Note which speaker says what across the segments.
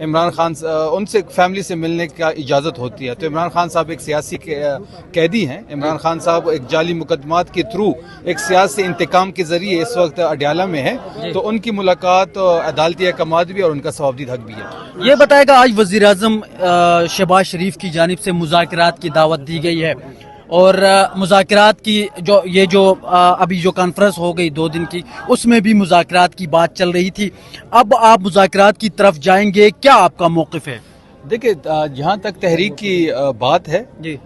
Speaker 1: عمران خان ان سے فیملی سے ملنے کا اجازت ہوتی ہے. تو عمران خان صاحب ایک سیاسی قیدی ہیں. عمران خان صاحب ایک جعلی مقدمات کے تھرو ایک سیاسی انتقام کے ذریعے اس وقت اڈیالہ میں ہیں. تو ان کی ملاقات عدالتی احکامات بھی اور ان کا ثوابدید حق بھی ہے.
Speaker 2: یہ بتائے گا آج وزیر اعظم شہباز شریف کی جانب سے مذاکرات کی دعوت دی گئی ہے اور مذاکرات کی جو ابھی جو کانفرنس ہو گئی 2 دن کی اس میں بھی مذاکرات کی بات چل رہی تھی. اب آپ مذاکرات کی طرف جائیں گے, کیا آپ کا موقف ہے؟
Speaker 1: دیکھیں جہاں تک تحریک کی بات ہے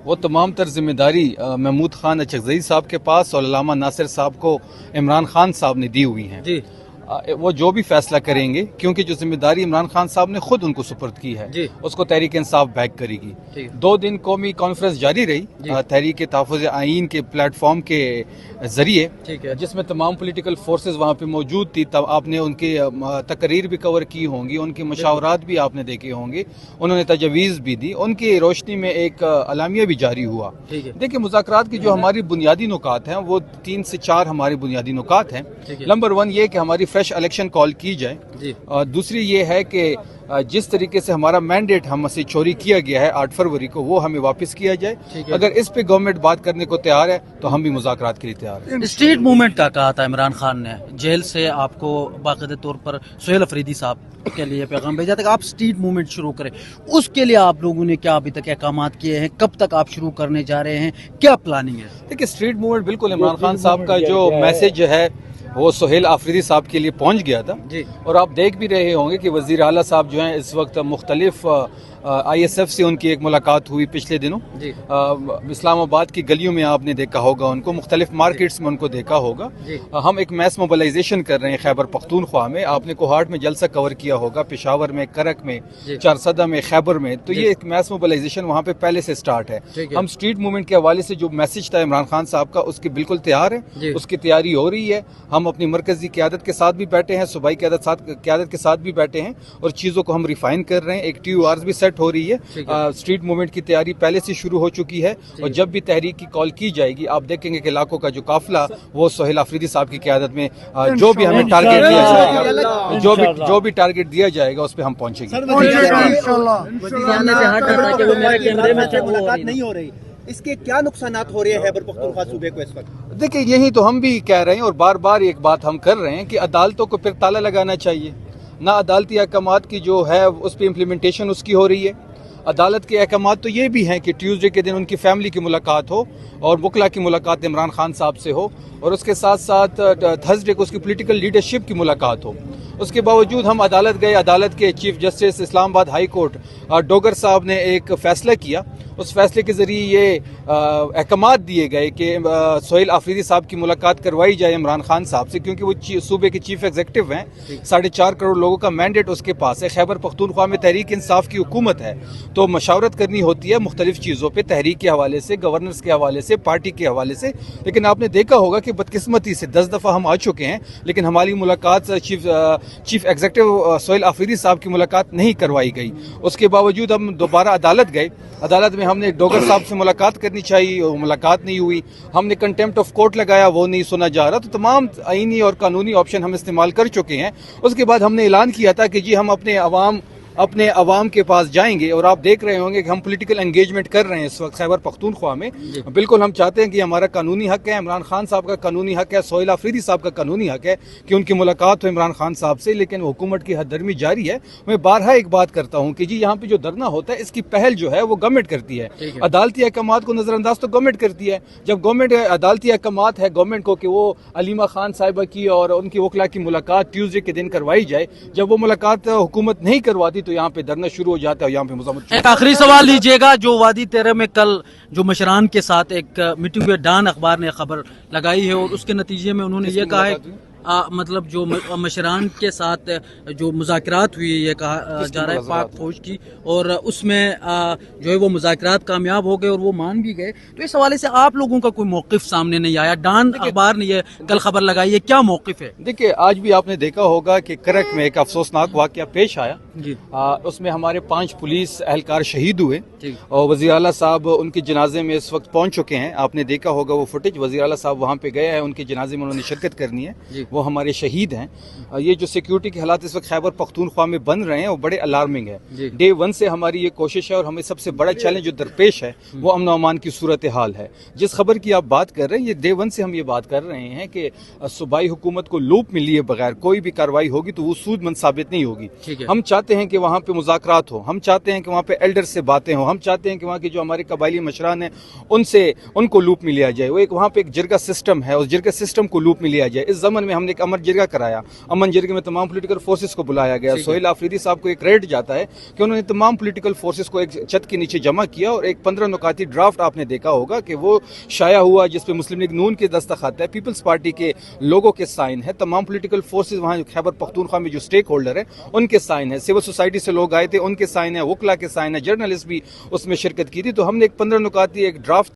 Speaker 1: وہ تمام تر ذمہ داری محمود خان اچکزئی صاحب کے پاس اور علامہ ناصر صاحب کو عمران خان صاحب نے دی ہوئی ہیں. وہ جو بھی فیصلہ کریں گے, کیونکہ جو ذمہ داری عمران خان صاحب نے خود ان کو سپرد کی ہے اس کو تحریک انصاف بیک کرے گی. 2 دن قومی کانفرنس جاری رہی تحریک تحفظ آئین کے پلیٹ فارم کے ذریعے, جس میں تمام پولیٹیکل فورسز وہاں پہ موجود تھی. تب آپ نے ان کی تقریر بھی کور کی ہوں گی, ان کے مشاورات بھی آپ نے دیکھے ہوں گے, انہوں نے تجاویز بھی دی. ان کی روشنی میں ایک اعلامیہ بھی جاری ہوا. دیکھیں مذاکرات کی جو ہماری بنیادی نکات ہیں وہ 3 سے 4 ہمارے بنیادی نکات ہیں. نمبر 1 یہ کہ ہماری فریش الیکشن کال کی جائے, اور دوسری یہ ہے کہ جس طریقے سے ہمارا مینڈیٹ ہم سے چوری کیا گیا ہے 8 فروری کو وہ ہمیں واپس کیا جائے. اگر اس پہ گورنمنٹ بات کرنے کو تیار ہے تو ہم بھی مذاکرات کے لیے تیار ہیں.
Speaker 2: اسٹریٹ موومنٹ کا کہا تھا عمران خان نے, جیل سے آپ کو باقاعدہ طور پر سہیل افریدی صاحب کے لیے پیغام بھیجا تھا کہ آپ اسٹریٹ موومنٹ شروع کریں. اس کے لیے آپ لوگوں نے کیا ابھی تک احکامات کیے ہیں, کب تک آپ شروع کرنے جا رہے ہیں, کیا پلاننگ ہے؟
Speaker 1: دیکھیں اسٹریٹ موومنٹ بالکل عمران خان صاحب کا جو میسج ہے وہ سہیل آفریدی صاحب کے لیے پہنچ گیا تھا. اور آپ دیکھ بھی رہے ہوں گے کہ وزیر اعلیٰ صاحب جو ہیں اس وقت مختلف آئی ایس ایف سے ان کی ایک ملاقات ہوئی پچھلے دنوں. اسلام آباد کی گلیوں میں آپ نے دیکھا ہوگا ان کو, مختلف مارکیٹس میں ان کو دیکھا ہوگا. ہم ایک میس موبلائزیشن کر رہے ہیں خیبر پختونخوا میں. آپ نے کوہاٹ میں جلسہ کور کیا ہوگا, پشاور میں, کرک میں, چارسدہ میں, خیبر میں. تو یہ ایک میس موبلائزیشن وہاں پہ پہلے سے سٹارٹ ہے. ہم اسٹریٹ موومنٹ کے حوالے سے جو میسج تھا عمران خان صاحب کا اس کی بالکل تیار ہے, اس کی تیاری ہو رہی ہے. ہم اپنی مرکزی قیادت کے ساتھ بھی بیٹھے ہیں, صوبائی قیادت کے ساتھ بھی بیٹھے ہیں اور چیزوں کو ہم ریفائن کر رہے ہیں. ایک ٹی او آرز بھی سیٹ ہو رہی ہے. اسٹریٹ موومنٹ کی تیاری پہلے سے شروع ہو چکی ہے, اور جب بھی تحریک کی کال کی جائے گی آپ دیکھیں گے کہ علاقوں کا جو قافلہ وہ سہیل آفریدی صاحب کی قیادت میں جو بھی ہمیں ٹارگٹ دیا جائے گا, جو بھی ٹارگٹ دیا جائے گا اس پہ ہم پہنچیں گے.
Speaker 3: نہیں ہو رہی, اس کے کیا نقصانات ہو رہے ہیں خیبر پختونخوا صوبے کو اس وقت؟
Speaker 1: دیکھیں یہی تو ہم بھی کہہ رہے ہیں اور بار بار ایک بات ہم کر رہے ہیں کہ عدالتوں کو پھر تالا لگانا چاہیے. نہ عدالتی احکامات کی جو ہے اس پہ امپلیمنٹیشن اس کی ہو رہی ہے. عدالت کے احکامات تو یہ بھی ہیں کہ ٹیوزڈے کے دن ان کی فیملی کی ملاقات ہو اور وکلا کی ملاقات عمران خان صاحب سے ہو, اور اس کے ساتھ ساتھ تھرسڈے کو اس کی پولیٹیکل لیڈرشپ کی ملاقات ہو. اس کے باوجود ہم عدالت گئے, عدالت کے چیف جسٹس اسلام آباد ہائی کورٹ ڈوگر صاحب نے ایک فیصلہ کیا. اس فیصلے کے ذریعے یہ احکامات دیے گئے کہ سہیل آفریدی صاحب کی ملاقات کروائی جائے عمران خان صاحب سے, کیونکہ وہ صوبے کے چیف ایگزیکٹو ہیں. 4.5 کروڑ لوگوں کا مینڈیٹ اس کے پاس ہے. خیبر پختونخوا میں تحریک انصاف کی حکومت ہے, تو مشاورت کرنی ہوتی ہے مختلف چیزوں پہ, تحریک کے حوالے سے, گورننس کے حوالے سے, پارٹی کے حوالے سے. لیکن آپ نے دیکھا ہوگا کہ بدقسمتی سے 10 دفعہ ہم آ چکے ہیں, لیکن ہماری ملاقات چیف ایگزیکٹو سہیل آفریدی صاحب کی ملاقات نہیں کروائی گئی. اس کے باوجود ہم دوبارہ عدالت گئے. عدالت میں ہم نے ڈوگر صاحب سے ملاقات کرنی چاہیے, وہ ملاقات نہیں ہوئی. ہم نے کنٹیمپٹ آف کورٹ لگایا, وہ نہیں سنا جا رہا. تو تمام آئینی اور قانونی آپشن ہم استعمال کر چکے ہیں. اس کے بعد ہم نے اعلان کیا تھا کہ جی ہم اپنے عوام کے پاس جائیں گے, اور آپ دیکھ رہے ہوں گے کہ ہم پولیٹیکل انگیجمنٹ کر رہے ہیں اس وقت خیبر پختونخوا میں. بالکل ہم چاہتے ہیں کہ ہمارا قانونی حق ہے, عمران خان صاحب کا قانونی حق ہے, سہیل آفریدی صاحب کا قانونی حق ہے کہ ان کی ملاقات ہو عمران خان صاحب سے. لیکن حکومت کی حد درمی جاری ہے. میں بارہا ایک بات کرتا ہوں کہ جی یہاں پہ جو دھرنا ہوتا ہے اس کی پہل جو ہے وہ گورنمنٹ کرتی ہے. عدالتی احکامات کو نظر انداز تو گورنمنٹ کرتی ہے. جب گورنمنٹ عدالتی احکامات ہے گورنمنٹ کو کہ وہ علیمہ خان صاحبہ کی اور ان کی وکلا کی ملاقات ٹیوزڈے کے دن کروائی جائے, جب وہ ملاقات حکومت نہیں کرواتی تو یہاں پہ دھرنا شروع ہو جاتا ہے. یہاں پہ مزاحمت.
Speaker 2: ایک آخری سوال لیجیے گا, جو وادی 13 میں کل جو مشران کے ساتھ ایک میٹنگ ہوئی, ڈان اخبار نے خبر لگائی ہے, اور اس کے نتیجے میں انہوں نے یہ کہا ہے مطلب جو مشران کے ساتھ جو مذاکرات ہوئی یہ کہا جا رہا ہے پاک فوج کی, اور اس میں جو ہے وہ مذاکرات کامیاب ہو گئے اور وہ مان بھی گئے. تو اس حوالے سے آپ لوگوں کا کوئی موقف سامنے نہیں آیا؟ ڈان اخبار نے یہ کل خبر لگائی ہے, کیا موقف ہے؟
Speaker 1: دیکھیے آج بھی آپ نے دیکھا ہوگا کہ کرک میں ایک افسوسناک واقعہ پیش آیا. اس میں ہمارے 5 پولیس اہلکار شہید ہوئے, اور وزیر اعلیٰ صاحب ان کے جنازے میں اس وقت پہنچ چکے ہیں. آپ نے دیکھا ہوگا وہ فوٹیج, وزیر اعلیٰ صاحب وہاں پہ گئے ہیں, ان کے جنازے میں انہوں نے شرکت کرنی ہے. وہ ہمارے شہید ہیں. یہ جو سیکیورٹی کے حالات اس وقت خیبر پختونخوا میں بن رہے ہیں وہ بڑے الارمنگ ہے. ڈے ون سے ہماری یہ کوشش ہے اور ہمیں سب سے بڑا چیلنج جو درپیش ہے وہ امن و امان کی صورتحال ہے. جس خبر کی آپ بات کر رہے ہیں یہ ڈے ون سے ہم یہ بات کر رہے ہیں کہ صوبائی حکومت کو لوپ میں لیے بغیر کوئی بھی کارروائی ہوگی تو وہ سود مند ثابت نہیں ہوگی. ہم چاہتے ہیں کہ وہاں پہ مذاکرات ہو, ہم چاہتے ہیں کہ وہاں پہ ایلڈر سے باتیں ہوں, ہم چاہتے ہیں کہ وہاں کے جو ہمارے قبائلی مشران ہیں ان کو لوپ میں لیا جائے. وہ ایک وہاں پہ ایک جرگہ سسٹم ہے, اس جرگہ سسٹم کو لوپ میں لیا جائے. اس زمن میں ہم نے ایک امن جرگہ کرایا, امن جرگے میں تمام پولیٹیکل فورسز کو بلایا گیا. سہیل آفریدی صاحب کو ایک کریڈٹ جاتا ہے کہ انہوں نے تمام پولیٹیکل فورسز کو ایک چھت کے نیچے جمع کیا اور ایک 15 نکاتی ڈرافٹ آپ نے دیکھا ہوگا کہ وہ شائع ہوا جس پہ مسلم لیگ نون کے دستخط ہے, پیپلز پارٹی کے لوگوں کے سائن ہے, تمام پولیٹیکل فورسز وہاں خیبر پختونخوا میں جو اسٹیک ہولڈر ہیں ان کے سائن ہے, سول سوسائٹی سے لوگ آئے تھے ان کے سائن ہے, وکلا کے سائن ہے, جرنلسٹ بھی اس میں شرکت کی تھی. تو ہم نے ایک 15 نکاتی ایک ڈرافٹ